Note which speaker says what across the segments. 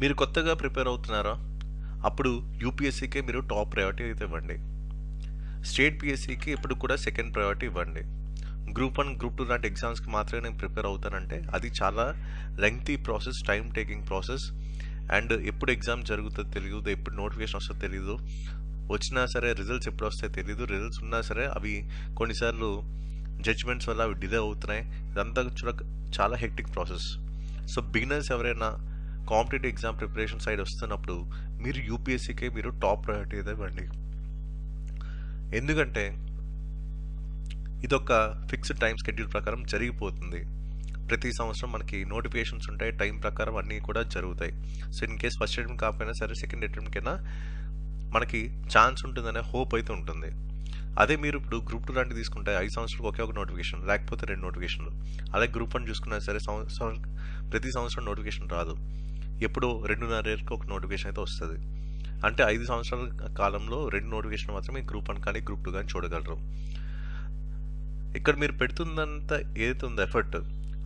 Speaker 1: మీరు కొత్తగా ప్రిపేర్ అవుతున్నారా? అప్పుడు యూపీఎస్సీకే మీరు టాప్ ప్రయారిటీ అయితే ఇవ్వండి. స్టేట్ పీఎస్సీకి ఇప్పుడు కూడా సెకండ్ ప్రయారిటీ ఇవ్వండి. గ్రూప్ 1, గ్రూప్ 2 లాంటి ఎగ్జామ్స్కి మాత్రమే నేను ప్రిపేర్ అవుతానంటే అది చాలా lengthy process, time taking process. And ఎప్పుడు ఎగ్జామ్ జరుగుతుందో తెలియదు, ఎప్పుడు నోటిఫికేషన్ వస్తుందో తెలియదు, వచ్చినా సరే రిజల్ట్స్ ఎప్పుడు వస్తాయో తెలియదు, రిజల్ట్స్ ఉన్నా సరే అవి కొన్నిసార్లు జడ్జ్మెంట్స్ వల్ల అవి డిలే అవుతున్నాయి. ఇదంతా చాలా హెక్టిక్ ప్రాసెస్. సో బిగినర్స్ ఎవరైనా కాంపిటేటివ్ ఎగ్జామ్ ప్రిపరేషన్ సైడ్ వస్తున్నప్పుడు మీరు యూపీఎస్సీకే మీరు టాప్ ప్రయారిటీ అయితే ఇవ్వండి. ఎందుకంటే ఇదొక ఫిక్స్డ్ టైం షెడ్యూల్ ప్రకారం జరిగిపోతుంది. ప్రతి సంవత్సరం మనకి నోటిఫికేషన్స్ ఉంటాయి, టైం ప్రకారం అన్నీ కూడా జరుగుతాయి. So in case first attempt కాకపోయినా సరే సెకండ్ అటెంప్ట్కైనా మనకి ఛాన్స్ ఉంటుందనే హోప్ అయితే ఉంటుంది. అదే మీరు ఇప్పుడు గ్రూప్ 2 లాంటివి తీసుకుంటే 5 సంవత్సరాలకు ఒకే ఒక నోటిఫికేషన్, లేకపోతే 2 నోటిఫికేషన్లు. అలాగే గ్రూప్ 1 చూసుకున్నా సరే ప్రతి సంవత్సరం నోటిఫికేషన్ రాదు, ఎప్పుడో 2.5 ఏళ్ళకి ఒక నోటిఫికేషన్ అయితే వస్తుంది. అంటే 5 సంవత్సరాల కాలంలో 2 నోటిఫికేషన్ మాత్రమే గ్రూప్ 1 కానీ గ్రూప్ 2 కానీ చూడగలరు. ఇక్కడ మీరు పెడుతుందంతా ఏదైతే ఉందో ఎఫర్ట్,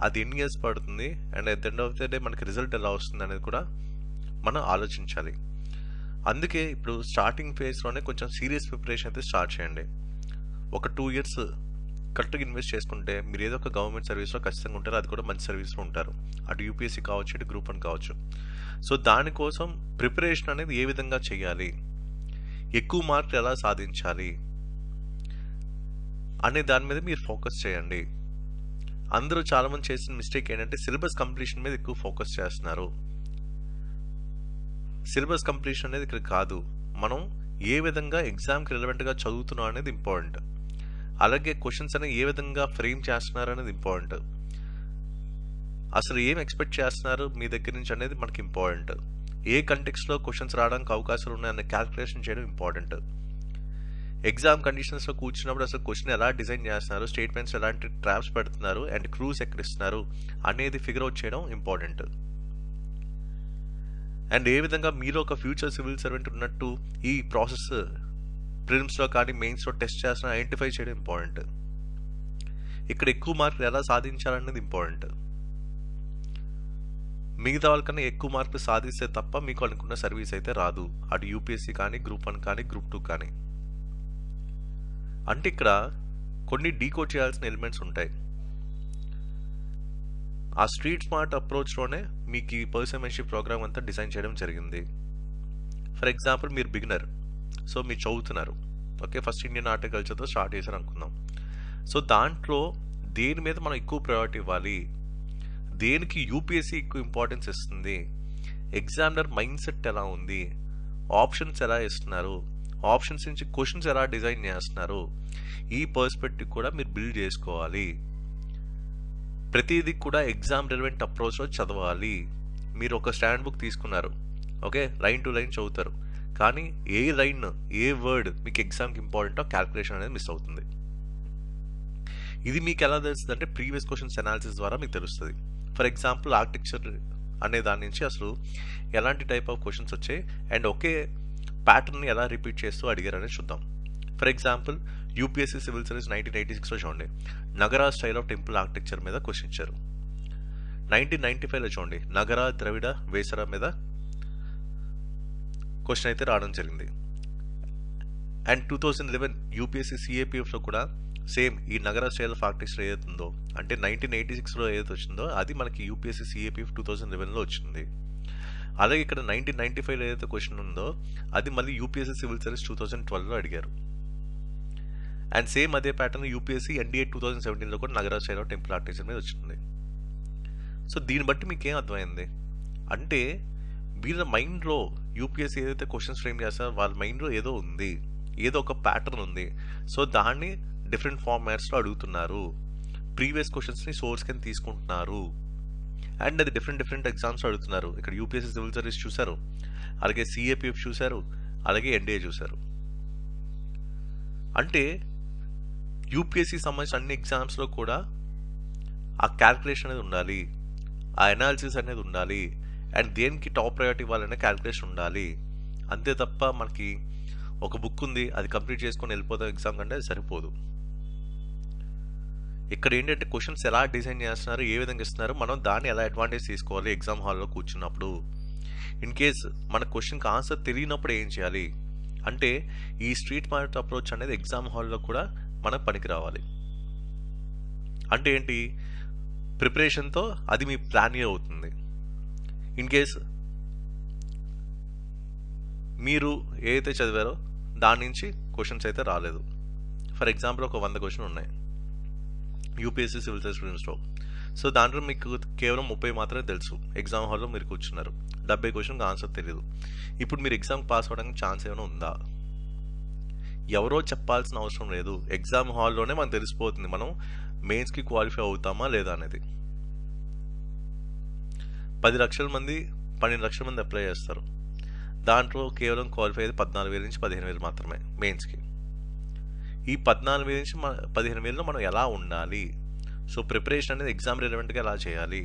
Speaker 1: అది ఎన్ని ఇయర్స్ పడుతుంది and at the end of the day మనకి రిజల్ట్ ఎలా వస్తుంది అనేది కూడా మనం ఆలోచించాలి. అందుకే ఇప్పుడు స్టార్టింగ్ ఫేజ్లోనే కొంచెం సీరియస్ ప్రిపరేషన్ అయితే స్టార్ట్ చేయండి. ఒక 2 ఇయర్స్ కరెక్ట్గా ఇన్వెస్ట్ చేసుకుంటే మీరు ఏదో ఒక గవర్నమెంట్ సర్వీస్లో ఖచ్చితంగా ఉంటారు, అది కూడా మంచి సర్వీస్లో ఉంటారు. అటు యూపీఎస్సీ కావచ్చు, ఇటు గ్రూప్ 1 కావచ్చు. సో దానికోసం ప్రిపరేషన్ అనేది ఏ విధంగా చేయాలి, ఎక్కువ మార్కులు ఎలా సాధించాలి అనే దాని మీద మీరు ఫోకస్ చేయండి. అందరూ చాలామంది చేసిన మిస్టేక్ ఏంటంటే సిలబస్ కంప్లీషన్ మీద ఎక్కువ ఫోకస్ చేస్తున్నారు. సిలబస్ కంప్లీషన్ అనేది ఇక్కడ కాదు, మనం ఏ విధంగా ఎగ్జామ్కి రిలవెంట్గా చదువుతున్నాం అనేది ఇంపార్టెంట్. అలాగే క్వశ్చన్స్ అనేవి ఏ విధంగా ఫ్రేమ్ చేస్తున్నారు అనేది ఇంపార్టెంట్. అసలు ఏం ఎక్స్పెక్ట్ చేస్తున్నారు మీ దగ్గర నుంచి అనేది మనకి ఇంపార్టెంట్. ఏ కంటెక్స్లో క్వశ్చన్స్ రావడానికి అవకాశాలు ఉన్నాయన్న క్యాల్కులేషన్ చేయడం ఇంపార్టెంట్. ఎగ్జామ్ కండిషన్స్లో కూర్చున్నప్పుడు అసలు క్వశ్చన్ ఎలా డిజైన్ చేస్తున్నారు, స్టేట్మెంట్స్ ఎలాంటి ట్రాప్స్ పెడుతున్నారు అండ్ క్రూస్ ఎక్కడ ఇస్తున్నారు అనేది ఫిగర్ అవుట్ చేయడం ఇంపార్టెంట్. అండ్ ఏ విధంగా మీరు ఒక ఫ్యూచర్ సివిల్ సర్వెంట్ ఉన్నట్టు ఈ ప్రాసెస్ ప్రిలిమ్స్లో కానీ మెయిన్స్లో టెస్ట్ చేస్తున్న ఐడెంటిఫై చేయడం ఇంపార్టెంట్. ఇక్కడ ఎక్కువ మార్కులు ఎలా సాధించాలనేది ఇంపార్టెంట్. మిగతా వాళ్ళకన్నా ఎక్కువ మార్కులు సాధిస్తే తప్ప మీకు అనుకున్న సర్వీస్ అయితే రాదు, అటు యూపీఎస్సీ కానీ గ్రూప్ 1 కానీ గ్రూప్ 2 కానీ. అంటే ఇక్కడ కొన్ని డీకోడ్ చేయాల్సిన ఎలిమెంట్స్ ఉంటాయి. ఆ స్ట్రీట్ స్మార్ట్ అప్రోచ్లోనే మీకు ఈ పర్సన్మెన్షిప్ ప్రోగ్రామ్ అంతా డిజైన్ చేయడం జరిగింది. ఫర్ ఎగ్జాంపుల్ మీరు బిగినర్, సో మీరు చదువుతున్నారు, ఓకే, ఫస్ట్ ఇండియన్ హార్టికల్చర్తో స్టార్ట్ చేశారు అనుకుందాం. సో దాంట్లో దేని మీద మనం ఎక్కువ ప్రయారిటీ ఇవ్వాలి, దేనికి యూపీఎస్సీ ఎక్కువ ఇంపార్టెన్స్ ఇస్తుంది, ఎగ్జామినర్ మైండ్ సెట్ ఎలా ఉంది, ఆప్షన్స్ ఎలా ఇస్తున్నారు, ఆప్షన్స్ నుంచి క్వశ్చన్స్ ఎలా డిజైన్ చేస్తున్నారు, ఈ పర్స్పెక్టివ్ కూడా మీరు బిల్డ్ చేసుకోవాలి. ప్రతిదీ కూడా ఎగ్జామ్ రిలవెంట్ అప్రోచ్లో చదవాలి. మీరు ఒక స్టాండ్ బుక్ తీసుకున్నారు, ఓకే, లైన్ టు లైన్ చదువుతారు, కానీ ఏ లైన్ ఏ వర్డ్ మీకు ఎగ్జామ్కి ఇంపార్టెంటో క్యాల్కులేషన్ అనేది మిస్ అవుతుంది. ఇది మీకు ఎలా తెలుస్తుంది అంటే ప్రీవియస్ క్వశ్చన్స్ అనాలిసిస్ ద్వారా మీకు తెలుస్తుంది. ఫర్ ఎగ్జాంపుల్ ఆర్కిటెక్చర్ అనే దాని నుంచి అసలు ఎలాంటి టైప్ ఆఫ్ క్వశ్చన్స్ వచ్చాయి అండ్ ఒకే ప్యాటర్న్ని ఎలా రిపీట్ చేస్తూ అడిగారనేది చూద్దాం. For example UPSC civil service 1986లో చూడండి, Nagara style of temple architecture మీద క్వశ్చన్ ఇచ్చారు. 1995లో చూడండి, నగర ద్రవిడ వేసర మీద క్వశ్చన్ అయితే రావడం జరిగింది. అండ్ 2011 యూపీఎస్సీ సిఏపిఎఫ్లో కూడా సేమ్ ఈ నగర స్టైల్ ఆఫ్ ఆర్కిటెక్చర్ ఏదైతే ఉందో, అంటే 1986లో ఏదైతే వచ్చిందో అది మనకి యూపీఎస్సీ సిఏపిఎఫ్ 2011లో వచ్చింది. అలాగే ఇక్కడ 1995లో ఏదైతే క్వశ్చన్ ఉందో అది మళ్ళీ యూపీఎస్సీ సివిల్ సర్వీస్ 2012లో అడిగారు. అండ్ సేమ్ అదే ప్యాటర్న్ యూపీఎస్సీ ఎన్డీఏ 2017లో కూడా నగరా స్టైల్ ఆఫ్ టెంపుల్ ఆర్కిటెక్చర్ మీద వచ్చింది. సో దీన్ని బట్టి మీకు ఏం అర్థమైంది అంటే వీళ్ళ మైండ్లో యూపీఎస్సీ ఏదైతే క్వశ్చన్స్ ఫ్రేమ్ చేస్తారో వాళ్ళ మైండ్లో ఏదో ఉంది, ఏదో ఒక ప్యాటర్న్ ఉంది. సో దాన్ని డిఫరెంట్ ఫార్మాట్స్లో అడుగుతున్నారు, ప్రీవియస్ క్వశ్చన్స్ని సోర్స్ కింద తీసుకుంటున్నారు అండ్ అది డిఫరెంట్ ఎగ్జామ్స్ అడుగుతున్నారు. ఇక్కడ యూపీఎస్సీ సివిల్ సర్వీస్ చూశారు, అలాగే సిఏపిఎఫ్ చూశారు, అలాగే ఎన్డీఏ చూశారు. అంటే యూపీఎస్సీ సంబంధించిన అన్ని ఎగ్జామ్స్లో కూడా ఆ క్యాల్కులేషన్ అనేది ఉండాలి, ఆ అనాలిసిస్ అనేది ఉండాలి అండ్ దేనికి టాప్ ప్రయారిటీ ఇవ్వాలనే క్యాల్కులేషన్ ఉండాలి. అంతే తప్ప మనకి ఒక బుక్ ఉంది అది కంప్లీట్ చేసుకొని వెళ్ళిపోతాం ఎగ్జామ్ కంటే అది సరిపోదు. ఇక్కడ ఏంటంటే క్వశ్చన్స్ ఎలా డిజైన్ చేస్తున్నారు, ఏ విధంగా ఇస్తున్నారు, మనం దాన్ని ఎలా అడ్వాంటేజ్ తీసుకోవాలి ఎగ్జామ్ హాల్లో కూర్చున్నప్పుడు. ఇన్ కేస్ మన క్వశ్చన్కి ఆన్సర్ తెలియనప్పుడు ఏం చేయాలి అంటే ఈ స్ట్రీట్ మార్ట్ అప్రోచ్ అనేది ఎగ్జామ్ హాల్లో కూడా మనకు పనికి రావాలి. అంటే ఏంటి, ప్రిపరేషన్తో అది మీ ప్లాన్ అవుతుంది. ఇన్ కేస్ మీరు ఏదైతే చదివారో దాని నుంచి క్వశ్చన్స్ అయితే రాలేదు. ఫర్ ఎగ్జాంపుల్ ఒక 100 క్వశ్చన్ ఉన్నాయి యూపీఎస్సీ సివిల్ సర్వీస్ స్టూడెంట్స్లో. సో దాంట్లో మీకు కేవలం 30 మాత్రమే తెలుసు. ఎగ్జామ్ హాల్లో మీరు కూర్చున్నారు, 70 క్వశ్చన్కి ఆన్సర్ తెలియదు. ఇప్పుడు మీరు ఎగ్జామ్ పాస్ అవ్వడానికి ఛాన్స్ ఏమైనా ఉందా? ఎవరో చెప్పాల్సిన అవసరం లేదు. ఎగ్జామ్ హాల్లోనే మనకు తెలిసిపోతుంది మనం మెయిన్స్కి క్వాలిఫై అవుతామా లేదా అనేది. 10 లక్షల మంది 12 లక్షల మంది అప్లై చేస్తారు. దాంట్లో కేవలం క్వాలిఫై అయ్యేది 14,000 నుంచి 15,000 మాత్రమే మెయిన్స్కి. ఈ 14,000 నుంచి 15,000లో మనం ఎలా ఉండాలి? సో ప్రిపరేషన్ అనేది ఎగ్జామ్ రిలవెంట్గా ఎలా చేయాలి,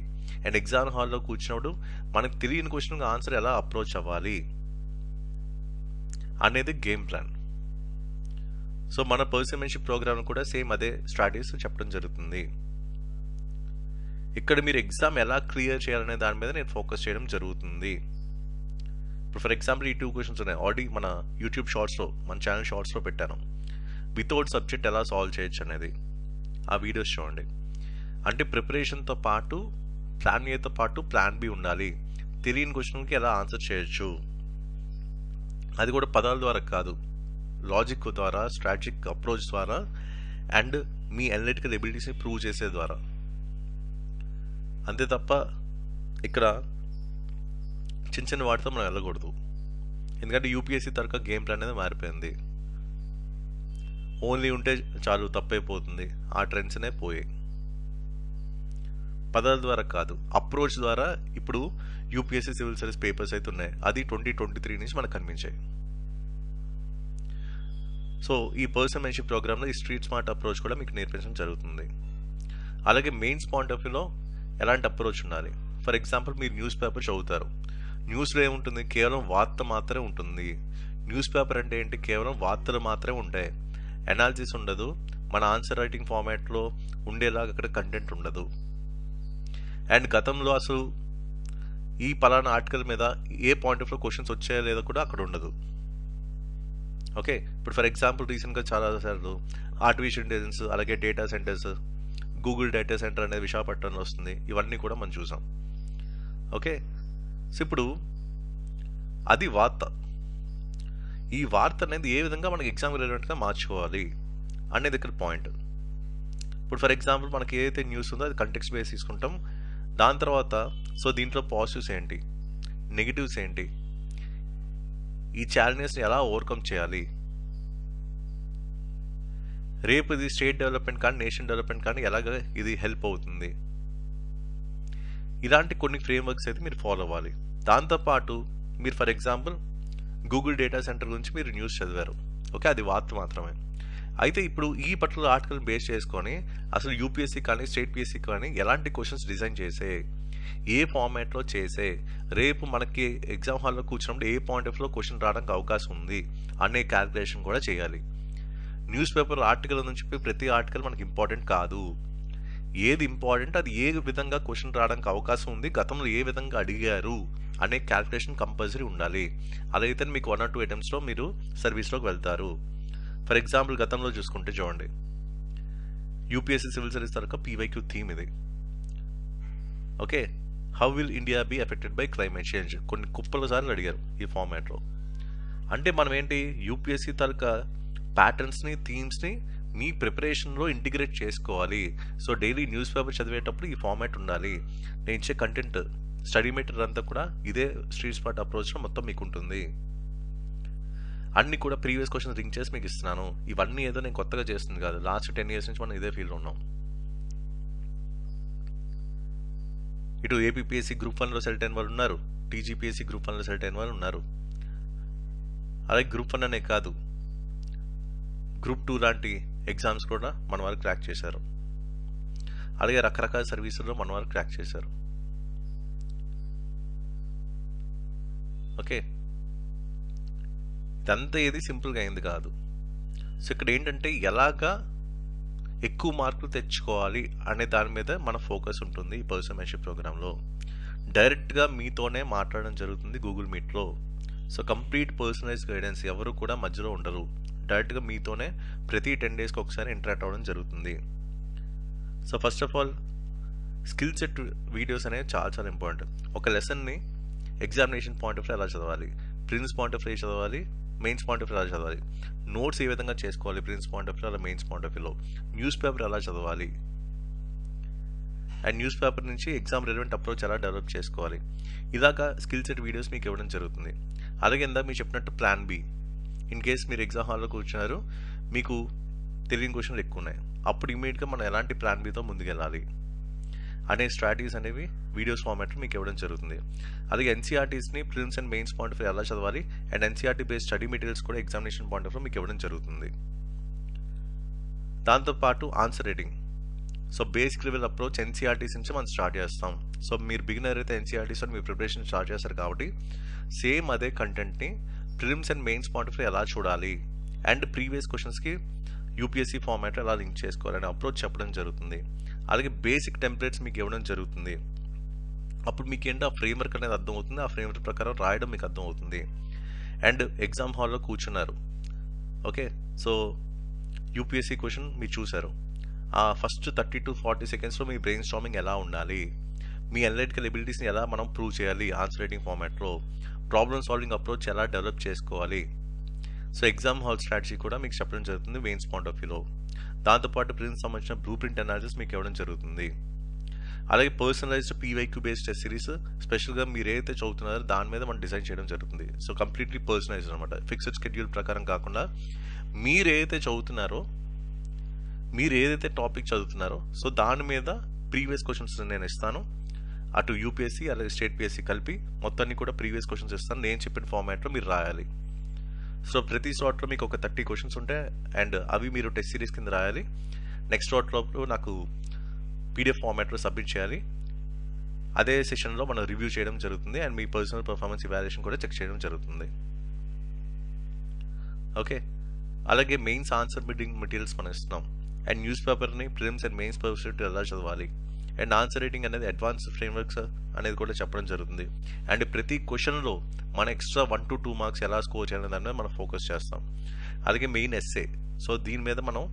Speaker 1: అండ్ ఎగ్జామ్ హాల్లో కూర్చున్నప్పుడు మనకు తెలియని క్వశ్చన్కి ఆన్సర్ ఎలా అప్రోచ్ అవ్వాలి అనేది గేమ్ ప్లాన్. సో మన పర్సన్మెంషిప్ ప్రోగ్రామ్ కూడా సేమ్ అదే స్ట్రాటజీస్ చెప్పడం జరుగుతుంది. ఇక్కడ మీరు ఎగ్జామ్ ఎలా క్లియర్ చేయాలనే దాని మీద నేను ఫోకస్ చేయడం జరుగుతుంది. ఇప్పుడు ఫర్ ఎగ్జాంపుల్ ఈ 2 క్వశ్చన్స్ ఉన్నాయి, ఆల్రెడీ మన యూట్యూబ్ షార్ట్స్లో, మన ఛానల్ షార్ట్స్లో పెట్టాను. వితౌట్ సబ్జెక్ట్ ఎలా సాల్వ్ చేయొచ్చు అనేది ఆ వీడియోస్ చూడండి. అంటే ప్రిపరేషన్తో పాటు ప్లాన్ ఏతో పాటు ప్లాన్ బి ఉండాలి. తెలియని క్వశ్చన్కి ఎలా ఆన్సర్ చేయొచ్చు, అది కూడా పదాల ద్వారా కాదు, లాజిక్ ద్వారా, స్ట్రాటజిక్ అప్రోచ్ ద్వారా, అండ్ మీ అనలిటికల్ ఎబిలిటీస్ని ప్రూవ్ చేసే ద్వారా. అంతే తప్ప ఇక్కడ చిన్న చిన్న వాటితో మనం వెళ్ళకూడదు. ఎందుకంటే యూపీఎస్సీ తరక గేమ్ ప్లాన్ అనేది మారిపోయింది. ఓన్లీ ఉంటే చాలు తప్పైపోతుంది, ఆ ట్రెండ్స్నే పోయాయి. పదాల ద్వారా కాదు, అప్రోచ్ ద్వారా ఇప్పుడు యూపీఎస్సీ సివిల్ సర్వీస్ పేపర్స్ అయితే ఉన్నాయి, అది 2023 నుంచి మనకు కనిపించాయి. సో ఈ పర్సన్మెంషిప్ ప్రోగ్రామ్లో ఈ స్ట్రీట్ స్మార్ట్ అప్రోచ్ కూడా మీకు నేర్పించడం జరుగుతుంది. అలాగే మెయిన్స్ పాయింట్ ఆఫ్ వ్యూలో ఎలాంటి అప్రోచ్ ఉండాలి. ఫర్ ఎగ్జాంపుల్ మీరు న్యూస్ పేపర్ చదువుతారు, న్యూస్లో ఏముంటుంది, కేవలం వార్త మాత్రమే ఉంటుంది. న్యూస్ పేపర్ అంటే ఏంటి, కేవలం వార్తలు మాత్రమే ఉంటాయి, అనాలిసిస్ ఉండదు. మన ఆన్సర్ రైటింగ్ ఫార్మాట్లో ఉండేలాగా అక్కడ కంటెంట్ ఉండదు. అండ్ గతంలో అసలు ఈ పలానా ఆర్టికల్ మీద ఏ పాయింట్ ఆఫ్ వ్యూలో క్వశ్చన్స్ వచ్చాయో లేదో కూడా అక్కడ ఉండదు. ఓకే, ఇప్పుడు ఫర్ ఎగ్జాంపుల్ రీసెంట్గా చాలాసార్లు ఆర్టిఫిషియల్ ఇంటెలిజెన్స్, అలాగే data centres, Google data centre అనేది విశాఖపట్నంలో వస్తుంది, ఇవన్నీ కూడా మనం చూసాం. ఓకే, సో ఇప్పుడు అది వార్త. ఈ వార్త అనేది ఏ విధంగా మనకి ఎగ్జామ్ రిలవెంట్గా మార్చుకోవాలి అనేది ఇక్కడ పాయింట్. ఇప్పుడు ఫర్ ఎగ్జాంపుల్ మనకి ఏదైతే న్యూస్ ఉందో అది కంటెక్స్ట్ బేస్ తీసుకుంటాం. దాని తర్వాత సో దీంట్లో పాజిటివ్స్ ఏంటి, నెగిటివ్స్ ఏంటి, ఈ ఛాలెంజెస్ని ఎలా ఓవర్కమ్ చేయాలి, రేపు ఇది స్టేట్ డెవలప్మెంట్ కానీ నేషన్ డెవలప్మెంట్ కానీ ఎలాగ ఇది హెల్ప్ అవుతుంది, ఇలాంటి కొన్ని ఫ్రేమ్వర్క్స్ అయితే మీరు ఫాలో అవ్వాలి. దాంతోపాటు మీరు for example Google data centre గురించి మీరు న్యూస్ చదివారు, ఓకే, అది వార్త మాత్రమే. అయితే ఇప్పుడు ఈ పర్టికులర్ ఆర్టికల్ బేస్ చేసుకొని అసలు యూపీఎస్సీ కానీ స్టేట్ పిఎస్సీ కానీ ఎలాంటి క్వశ్చన్స్ డిజైన్ చేసే, ఏ ఫార్మాట్లో చేసే, రేపు మనకి ఎగ్జామ్ హాల్లో కూర్చున్నప్పుడు ఏ పాయింట్ ఆఫ్ వ్యూలో క్వశ్చన్ రావడానికి అవకాశం ఉంది అనే క్యాలిక్యులేషన్ కూడా చేయాలి. న్యూస్ పేపర్ ఆర్టికల్ నుంచి ప్రతి ఆర్టికల్ మనకి ఇంపార్టెంట్ కాదు. ఏది ఇంపార్టెంట్, అది ఏ విధంగా క్వశ్చన్ రావడానికి అవకాశం ఉంది, గతంలో ఏ విధంగా అడిగారు అనే క్యాలిక్యులేషన్ కంపల్సరీ ఉండాలి. అలా అయితే మీకు 1 or 2 అటెంప్ట్స్లో మీరు సర్వీస్లోకి వెళ్తారు. ఫర్ ఎగ్జాంపుల్ గతంలో చూసుకుంటే చూడండి, యూపీఎస్సీ సివిల్ సర్వీస్ తరక పీవైక్యూ థీమ్ ఇది. Okay, how will India be affected by climate change, కొన్ని కుప్పల సార్లు అడిగారు ఈ ఫార్మాట్లో. అంటే మనం ఏంటి, యూపీఎస్సీ తరక ప్యాటర్న్స్ని, థీమ్స్ని మీ ప్రిపరేషన్లో ఇంటిగ్రేట్ చేసుకోవాలి. సో డైలీ న్యూస్ పేపర్ చదివేటప్పుడు ఈ ఫార్మాట్ ఉండాలి. నేను ఇచ్చే కంటెంట్, స్టడీ మెటీరియల్ అంతా కూడా ఇదే స్ట్రీట్ స్మార్ట్ అప్రోచ్లో మొత్తం మీకు ఉంటుంది. అన్ని కూడా ప్రీవియస్ క్వశ్చన్స్ రింగ్ చేసి మీకు ఇస్తున్నాను. ఇవన్నీ ఏదో నేను కొత్తగా చేస్తుంది కాదు, లాస్ట్ 10 years నుంచి మనం ఇదే ఫీల్డ్లో ఉన్నాం. ఇటు ఏపీపీఎస్సీ గ్రూప్ 1లో సెలెక్ట్ అయిన వాళ్ళు ఉన్నారు, టీజీపీఎస్సీ గ్రూప్ 1లో సెలెక్ట్ అయిన వాళ్ళు ఉన్నారు. అలాగే గ్రూప్ 1 అనే కాదు, గ్రూప్ 2 లాంటి ఎగ్జామ్స్ కూడా మన వారు క్రాక్ చేశారు. అలాగే రకరకాల సర్వీసుల్లో మన వారు క్రాక్ చేశారు. ఓకే, ఇదంతా ఏది సింపుల్గా అయింది కాదు. సో ఇక్కడ ఏంటంటే ఎలాగా ఎక్కువ మార్కులు తెచ్చుకోవాలి అనే దాని మీద మన ఫోకస్ ఉంటుంది ఈ పర్సన్మెంషిప్ ప్రోగ్రాంలో. డైరెక్ట్గా మీతోనే మాట్లాడడం జరుగుతుంది గూగుల్ మీట్లో. సో కంప్లీట్ పర్సనలైజ్ గైడెన్స్, ఎవరు కూడా మధ్యలో ఉండరు. డైరెక్ట్గా మీతోనే ప్రతి 10 డేస్కి ఒకసారి ఇంటరాక్ట్ అవ్వడం జరుగుతుంది. So first of all skill set videos అనేవి చాలా చాలా ఇంపార్టెంట్. ఒక లెసన్ని ఎగ్జామినేషన్ పాయింట్ ఆఫ్ వ్యూ ఎలా చదవాలి, ప్రిన్స్ పాయింట్ ఆఫ్ వ్యూ చదవాలి, మెయిన్స్ పాయింట్ ఆఫ్ వ్యూ ఎలా చదవాలి, నోట్స్ ఏ విధంగా చేసుకోవాలి ప్రిన్స్ పాయింట్ ఆఫ్ వ్యూ అలా మెయిన్స్ పాయింట్ ఆఫ్ వ్యూలో, న్యూస్ పేపర్ ఎలా చదవాలి, అండ్ న్యూస్ పేపర్ నుంచి ఎగ్జామ్ రిలవెంట్ అప్రోచ్ ఎలా డెవలప్ చేసుకోవాలి, ఇలాగా స్కిల్ సెట్ వీడియోస్ మీకు ఇవ్వడం జరుగుతుంది. అలాగే ఇందా మీరు చెప్పినట్టు ప్లాన్ బి, ఇన్ కేస్ మీరు ఎగ్జామ్ హాల్లో కూర్చున్నారు, మీకు తెలియని క్వశ్చన్లు ఎక్కువ ఉన్నాయి, అప్పుడు ఇమీడియట్గా మనం ఎలాంటి ప్లాన్ బితో ముందుకెళ్ళాలి అనే స్ట్రాటజీస్ అనేవి వీడియోస్ ఫార్మాట్లో మీకు ఇవ్వడం జరుగుతుంది. అలాగే ఎన్సీఆర్టీస్ని prelims and mains point of ఎలా చదవాలి, and NCERT based study materials కూడా ఎగ్జామినేషన్ పాయింట్ ఆఫ్ మీకు ఇవ్వడం జరుగుతుంది. దాంతోపాటు answer writing. So basic level approach NCERTs నుంచి మనం స్టార్ట్ చేస్తాం. సో మీరు బిగినర్ అయితే ఎన్సీఆర్టీస్ మీ ప్రిపరేషన్ స్టార్ట్ చేస్తారు కాబట్టి సేమ్ అదే కంటెంట్ని prelims and mains point of ఎలా చూడాలి, అండ్ ప్రీవియస్ క్వశ్చన్స్కి యూపీఎస్సీ ఫార్మాట్ ఎలా లింక్ చేసుకోవాలనే అప్రోచ్ చెప్పడం జరుగుతుంది. అలాగే బేసిక్ టెంప్లెట్స్ మీకు ఇవ్వడం జరుగుతుంది. అప్పుడు మీకు ఏంటో ఆ ఫ్రేమ్వర్క్ అనేది అర్థం అవుతుంది, ఆ ఫ్రేమ్వర్క్ ప్రకారం రాయడం మీకు అర్థం అవుతుంది. అండ్ ఎగ్జామ్ హాల్లో కూర్చున్నారు, ఓకే, సో యూపీఎస్సీ క్వశ్చన్ మీరు చూసారు, ఆ ఫస్ట్ 30 to 40 సెకండ్స్లో మీ బ్రెయిన్ స్టార్మింగ్ ఎలా ఉండాలి, మీ అనలిటికల్ ఎబిలిటీస్ని ఎలా మనం ప్రూవ్ చేయాలి ఆన్సర్ రైటింగ్ ఫార్మాట్లో, ప్రాబ్లమ్ సాల్వింగ్ అప్రోచ్ ఎలా డెవలప్ చేసుకోవాలి, సో ఎగ్జామ్ హాల్ స్ట్రాటజీ కూడా మీకు చెప్పడం జరుగుతుంది మెయిన్స్ పాయింట్ ఆఫ్ వ్యూలో. దాంతోపాటు ప్రిలిమ్స్ సంబంధించిన బ్లూ ప్రింట్ అనాలిసిస్ మీకు ఇవ్వడం జరుగుతుంది. అలాగే personalised PYQ based test series స్పెషల్గా మీరు ఏదైతే చదువుతున్నారో దాని మీద మనం డిజైన్ చేయడం జరుగుతుంది. సో కంప్లీట్లీ పర్సనలైజ్డ్ అనమాట, ఫిక్స్డ్ షెడ్యూల్ ప్రకారం కాకుండా మీరు ఏదైతే చదువుతున్నారో, మీరు ఏదైతే టాపిక్ చదువుతున్నారో సో దాని మీద ప్రీవియస్ క్వశ్చన్స్ నేను ఇస్తాను. అటు యూపీఎస్సీ అలాగే స్టేట్ పిఎస్సీ కలిపి మొత్తాన్ని కూడా ప్రీవియస్ క్వశ్చన్స్ ఇస్తాను, నేను చెప్పిన ఫార్మాట్లో మీరు రాయాలి. సో ప్రతి స్లాట్లో మీకు ఒక 30 క్వశ్చన్స్ ఉంటాయి, అండ్ అవి మీరు టెస్ట్ సిరీస్ కింద రాయాలి. నెక్స్ట్ స్లాట్లో నాకు పీడిఎఫ్ ఫార్మాట్లో సబ్మిట్ చేయాలి. అదే సెషన్లో మనం రివ్యూ చేయడం జరుగుతుంది, and me personal performance evaluation కూడా చెక్ చేయడం జరుగుతుంది. ఓకే, అలాగే మెయిన్స్ ఆన్సర్ బిల్డింగ్ మెటీరియల్స్ మనం ఇస్తున్నాం, అండ్ న్యూస్ పేపర్ని ప్రిలిమ్స్ అండ్ మెయిన్స్ పర్స్పెక్టివ్ ఎలా చదవాలి, అండ్ ఆన్సర్ రైటింగ్ అనేది అడ్వాన్స్ ఫ్రేమ్వర్క్స్ అనేది కూడా చెప్పడం జరుగుతుంది. అండ్ ప్రతి క్వశ్చన్లో మన ఎక్స్ట్రా 1 to 2 మార్క్స్ ఎలా స్కోర్ చేయాలనే దాని మీద మనం ఫోకస్ చేస్తాం. అలాగే మెయిన్ ఎస్సే, సో దీని మీద మనం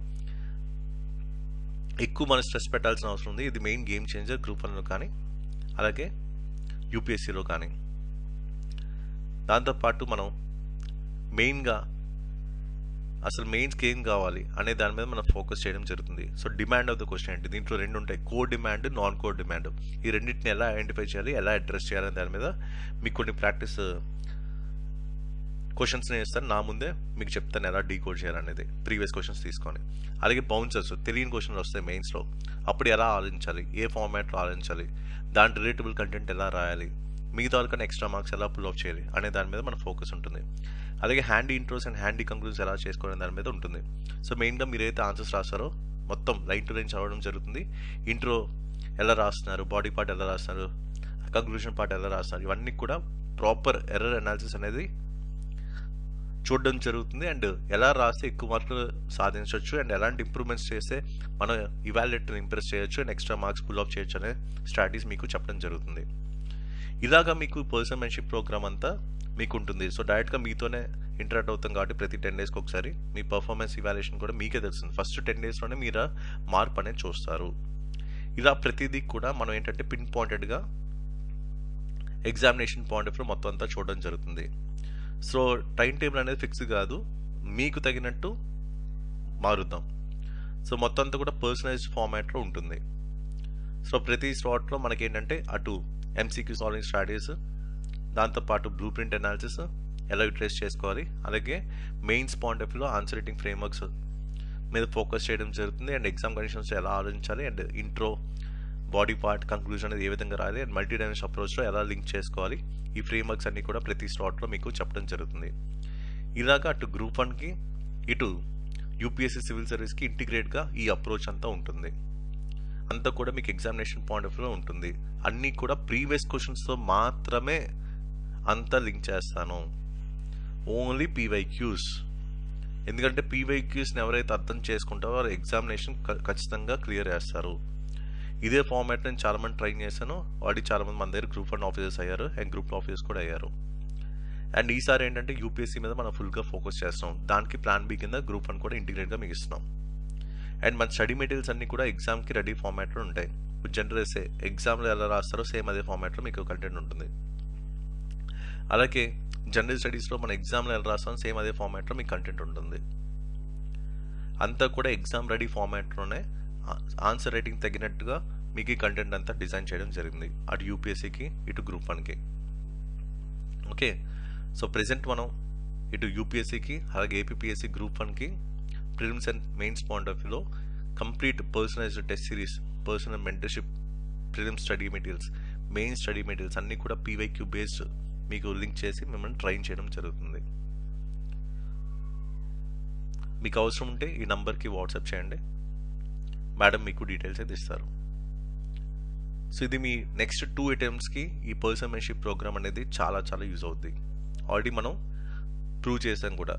Speaker 1: ఎక్కువ మనం స్ట్రెస్ పెట్టాల్సిన అవసరం ఉంది. ఇది మెయిన్ గేమ్ చేంజర్ గ్రూప్ 1లో కానీ అలాగే యూపీఎస్సీలో కానీ. దాంతోపాటు మనం మెయిన్గా అసలు మెయిన్స్కి ఏం కావాలి అనే దాని మీద మనం ఫోకస్ చేయడం జరుగుతుంది. So demand of the question ఏంటి, దీంట్లో 2 ఉంటాయి, core demand, non core demand. ఈ రెండింటిని ఎలా ఐడెంటిఫై చేయాలి, ఎలా అడ్రస్ చేయాలనే దాని మీద మీకు కొన్ని ప్రాక్టీస్ క్వశ్చన్స్ నేను ఇస్తాను, నా ముందే మీకు చెప్తాను ఎలా డీకోడ్ చేయాలనేది ప్రీవియస్ క్వశ్చన్స్ తీసుకొని. అలాగే బౌన్సర్స్, తెలియని క్వశ్చన్లు వస్తాయి మెయిన్స్లో, అప్పుడు ఎలా ఆలోచించాలి, ఏ ఫార్మాట్లో ఆలోచించాలి, దాని రిలేటబుల్ కంటెంట్ ఎలా రాయాలి, మిగతా వాళ్ళకన్నా ఎక్స్ట్రా మార్క్స్ ఎలా పుల్ ఆఫ్ చేయాలి అనే దాని మీద మన ఫోకస్ ఉంటుంది. అలాగే handy intros and handy conclusions ఎలా చేసుకోవాలనే దాని మీద ఉంటుంది. సో మెయిన్గా మీరు ఏదైతే ఆన్సర్స్ రాస్తారో మొత్తం లైన్ టు లైన్ చదవడం జరుగుతుంది. ఇంట్రో ఎలా రాస్తున్నారు, బాడీ పార్ట్ ఎలా రాస్తున్నారు, కంక్లూజన్ పార్ట్ ఎలా రాస్తున్నారు, ఇవన్నీ కూడా ప్రాపర్ ఎర్రర్ అనాలిసిస్ అనేది చూడడం జరుగుతుంది. అండ్ ఎలా రాస్తే ఎక్కువ మార్కులు సాధించవచ్చు, అండ్ ఎలాంటి ఇంప్రూవ్మెంట్స్ చేస్తే మనం ఇవాల్యుయేటర్ని ఇంప్రెస్ చేయొచ్చు, and extra marks pull off చేయొచ్చు అనే స్ట్రాటజీస్ మీకు చెప్పడం జరుగుతుంది. ఇలాగా మీకు పర్సన్మెన్షిప్ ప్రోగ్రామ్ అంతా మీకు ఉంటుంది. సో డైరెక్ట్గా మీతోనే ఇంటరాక్ట్ అవుతాం కాబట్టి ప్రతి 10 డేస్కి ఒకసారి మీ పర్ఫార్మెన్స్ ఇవాల్యుయేషన్ కూడా మీకే తెలుస్తుంది. ఫస్ట్ 10 డేస్లోనే మీరు మార్పు అనేది చూస్తారు. ఇలా ప్రతిదీ కూడా మనం ఏంటంటే పిన్ పాయింటెడ్గా ఎగ్జామినేషన్ పాయింట్ ఆఫ్ వ్యూ మొత్తం అంతా చూడడం జరుగుతుంది. సో టైం టేబుల్ అనేది ఫిక్స్ కాదు, మీకు తగినట్టు మారుద్దాం. సో మొత్తం అంతా కూడా పర్సనలైజ్డ్ ఫార్మాట్లో ఉంటుంది. సో ప్రతి స్లాట్లో మనకి ఏంటంటే అటు ఎంసీక్యూ సాల్వింగ్ స్ట్రాటజీస్, దాంతోపాటు బ్లూ ప్రింట్ అనాలిసిస్ ఎలా యూటిలైజ్ చేసుకోవాలి, అలాగే మెయిన్స్ పాయింట్ ఆఫ్ వ్యూలో ఆన్సర్ రైటింగ్ ఫ్రేమ్వర్క్స్ మీద ఫోకస్ చేయడం జరుగుతుంది. అండ్ ఎగ్జామ్ కండిషన్స్ ఎలా ఆలోచించాలి, and intro, body part, conclusion అనేది ఏ విధంగా రాయాలి, అండ్ మల్టీ డైమెన్షన్ అప్రోచ్లో ఎలా లింక్ చేసుకోవాలి, ఈ ఫ్రేమ్వర్క్స్ అన్ని కూడా ప్రతి స్లాట్లో మీకు చెప్పడం జరుగుతుంది. ఇలాగా అటు గ్రూప్ 1కి ఇటు యూపీఎస్సీ సివిల్ సర్వీస్కి ఇంటిగ్రేట్గా ఈ అప్రోచ్ అంతా ఉంటుంది. అంతా కూడా మీకు ఎగ్జామినేషన్ పాయింట్ ఆఫ్ వ్యూలో ఉంటుంది. అన్నీ కూడా ప్రీవియస్ క్వశ్చన్స్తో మాత్రమే అంతా లింక్ చేస్తాను, ఓన్లీ పీవైక్యూస్. ఎందుకంటే పీవైక్యూస్ని ఎవరైతే అర్థం చేసుకుంటారో వారు ఎగ్జామినేషన్ ఖచ్చితంగా క్లియర్ చేస్తారు. ఇదే ఫార్మాట్ నేను చాలామంది ట్రైన్ చేశాను. ఆల్రెడీ చాలామంది మన దగ్గర గ్రూప్ 1 ఆఫీసర్స్ అయ్యారు అండ్ గ్రూప్ 2 ఆఫీసర్స్ కూడా అయ్యారు. అండ్ ఈసారి ఏంటంటే యూపీఎస్సీ మీద మనం ఫుల్గా ఫోకస్ చేస్తున్నాం. దానికి ప్లాన్ బి కింద గ్రూప్ 1 కూడా ఇంటిగ్రేట్గా మీకు ఇస్తున్నాం. అండ్ మన స్టడీ మెటీరియల్స్ అన్నీ కూడా ఎగ్జామ్కి రెడీ ఫార్మాట్లో ఉంటాయి. జనరల్ ఎస్ఏ ఎగ్జామ్లో ఎలా రాస్తారో సేమ్ అదే ఫార్మాట్లో మీకు కంటెంట్ ఉంటుంది. అలాగే జనరల్ స్టడీస్లో మన ఎగ్జామ్లో ఎలా రాస్తాం సేమ్ అదే ఫార్మాట్లో మీకు కంటెంట్ ఉంటుంది. అంతా కూడా ఎగ్జామ్ రెడీ ఫార్మాట్లోనే ఆన్సర్ రైటింగ్ తగినట్టుగా మీకు ఈ కంటెంట్ అంతా డిజైన్ చేయడం జరిగింది, అటు యూపీఎస్సీకి ఇటు గ్రూప్ 1కి. ఓకే, సో ప్రెజెంట్ మనం ఇటు యూపీఎస్సీకి అలాగే ఏపీపీఎస్సీ గ్రూప్ 1కి prelims and mains point of వ్యూలో complete personalized test series, personal mentorship, prelims study materials, main study materials అన్నీ కూడా పీవైక్యూ బేస్డ్ మీకు లింక్ చేసి మిమ్మల్ని ట్రైన్ చేయడం జరుగుతుంది. మీకు అవసరం ఉంటే ఈ నంబర్కి వాట్సాప్ చేయండి, మేడం మీకు డీటెయిల్స్ అయితే ఇస్తారు. సో ఇది మీ నెక్స్ట్ 2 అటెంప్ట్స్కి ఈ పర్సన్ మెంటర్షిప్ ప్రోగ్రామ్ అనేది చాలా చాలా యూజ్ అవుద్ది. ఆల్రెడీ మనం ప్రూవ్ చేసాం కూడా.